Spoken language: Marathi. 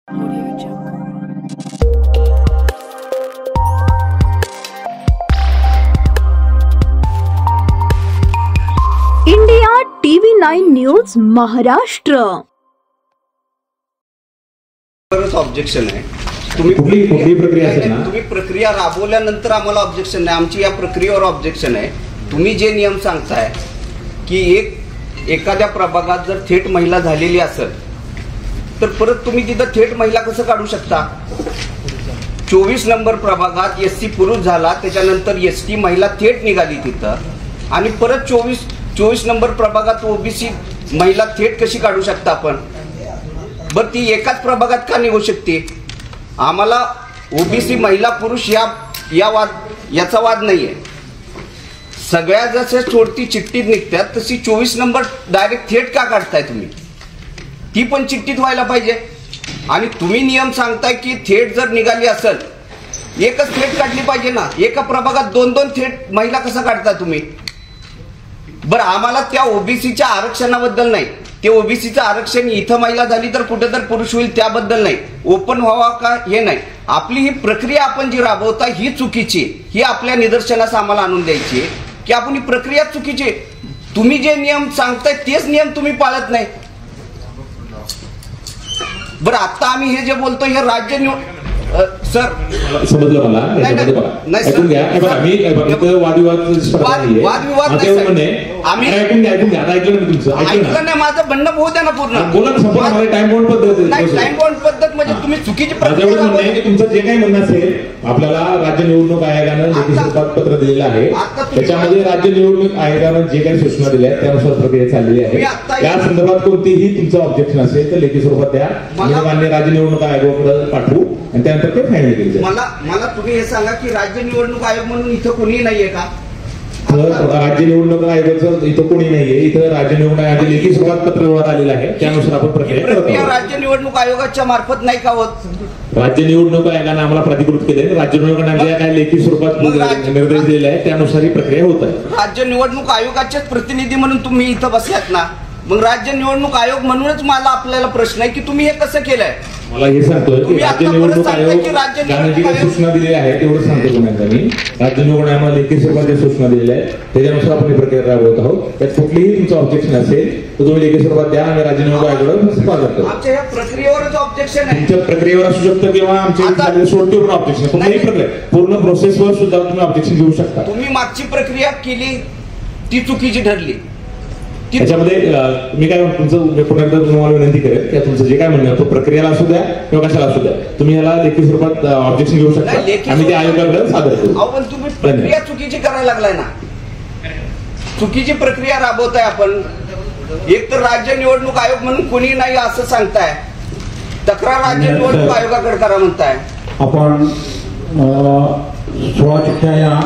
India TV 9 news Maharashtra. Objection आहे तुम्ही कुठली प्रक्रिया असेल ना, तुम्ही प्रक्रिया राबवल्यानंतर आम्हाला ऑब्जेक्शन नाही, आमची या प्रक्रियेवर ऑब्जेक्शन आहे। तुम्ही जे नियम सांगताय की एखाद्या प्रभागात जर थेट महिला झालेली असेल तर परत तुम्ही तिथं थेट महिला कसं काढू शकता? 24 नंबर प्रभागात एससी पुरुष झाला, त्याच्यानंतर एसटी महिला थेट निघाली तिथं, आणि परत 24 नंबर प्रभागात ओबीसी महिला थेट कशी काढू शकता आपण? बर ती एकाच प्रभागात का निघू शकते? आम्हाला ओबीसी महिला पुरुष याचा वाद नाहीये। सगळ्या जसे थोडती चिठ्ठीत निघतात तशी 24 नंबर डायरेक्ट थेट का काढताय तुम्ही? ती पण चिठ्ठीत व्हायला पाहिजे। आणि तुम्ही नियम सांगताय की थेट जर निघाली असेल एकच थेट काढली पाहिजे ना, एका प्रभागात 2-2 थेट महिला कसं काढता तुम्ही? बरं आम्हाला त्या ओबीसीच्या आरक्षणाबद्दल नाही, ते ओबीसीचं आरक्षण इथं महिला झाली तर कुठं तर पुरुष होईल त्याबद्दल नाही, ओपन व्हावा का हे नाही। आपली ही प्रक्रिया आपण जी राबवता ही चुकीची, ही आपल्या निदर्शनास आम्हाला आणून द्यायची की आपण ही प्रक्रिया चुकीची। तुम्ही जे नियम सांगताय तेच नियम तुम्ही पाळत नाही। बरं आता आम्ही हे जे बोलतो हे राज्य सर समजलं मला ऐकून घ्या। मी वादविवाद आम्ही ऐकून घ्या आता ऐकलं मी तुमचं ऐकलं नाही, माझं म्हणणं होऊ द्या ना पूर्ण। बोला ना, टाइम बाउंड पद्धत टाइम बाउंड पद्धत म्हणजे तुम्ही चुकीची तुमचं जे काही म्हणणं असेल, आपल्याला राज्य निवडणूक आयोगानं लेखी स्वरूपात पत्र दिलेलं आहे, त्याच्यामध्ये राज्य निवडणूक आयोगानं जे काही सूचना दिल्या आहेत त्यानुसार प्रक्रिया चाललेली आहे। या संदर्भात कोणतीही तुमचं ऑब्जेक्शन असेल तर लेखी स्वरूपात द्या, मान्य राज्य निवडणूक आयोगाकडे पाठवू आणि त्यानंतर ते फायनल केले। मला तुम्ही हे सांगा की राज्य निवडणूक आयोग म्हणून इथं कोणी नाहीये का? राज्य निवडणूक आयोगाचं इथं कोणी नाहीये, इथं राज्य निवडणूक आयोगाचे लेखी स्वरूपात पत्र आलेलं आहे, त्यानुसार आपण प्रक्रिया राज्य निवडणूक आयोगाच्या मार्फत नाही का होत? राज्य निवडणूक आयोगाने आम्हाला प्राधिकृत केले, राज्य निवडणूक आयोगाने काय लेखी स्वरूपात निर्देश दिलेले आहे त्यानुसार ही प्रक्रिया होत आहे। राज्य निवडणूक आयोगाचेच प्रतिनिधी म्हणून तुम्ही इथं बसलात ना, मग राज्य निवडणूक आयोग म्हणूनच मला आपल्याला प्रश्न आहे की तुम्ही हे कसं केलंय? मला हे सांगतोय की राज्य निवडणूक आयोग जी सूचना दिलेली आहे तेवढं सांगतो तुम्हाला मी। राज्य निवडणूक आयोगाने लेखी स्वरूपात ज्या सूचना दिलेल्या आहेत त्याच्यानुसार आपण ही प्रक्रिया राबवत आहोत। त्यात कुठलीही तुमचं ऑब्जेक्शन असेल तर तुम्ही लेखी स्वरूपात द्या आणि राज्य निवडणूक आयोगाकडे स्वागत करतो। आमच्या या प्रक्रियेवरच ऑब्जेक्शन आहे, तुमच्या प्रक्रियेवर असू शकतं किंवा आमच्या सोडतीवर ऑब्जेक्शन, कुठलीही प्रक्रिया पूर्ण प्रोसेसवर सुद्धा तुम्ही ऑब्जेक्शन घेऊ शकता। तुम्ही मागची प्रक्रिया केली ती चुकीची ठरली, त्याच्यामध्ये मी काय तुमचं पुन्हा एकदा तुम्हाला विनंती करेन की तुमचं जे काय म्हणणं तो प्रक्रियेला असू द्या किंवा कशाला असू द्या तुम्ही ह्याला लेखी स्वरूपात ऑब्जेक्शन घेऊ शकता, आम्ही ते आयोगाकडे सादर करू। पण तुम्ही प्रक्रिया चुकीची करायला लागलाय ना, चुकीची प्रक्रिया राबवताय आपण। एक तर राज्य निवडणूक आयोग म्हणून कोणी नाही असं सांगताय, तक्रार राज्य निवडणूक आयोगाकडे करा म्हणताय। आपण 16 चिठ्ठ्या या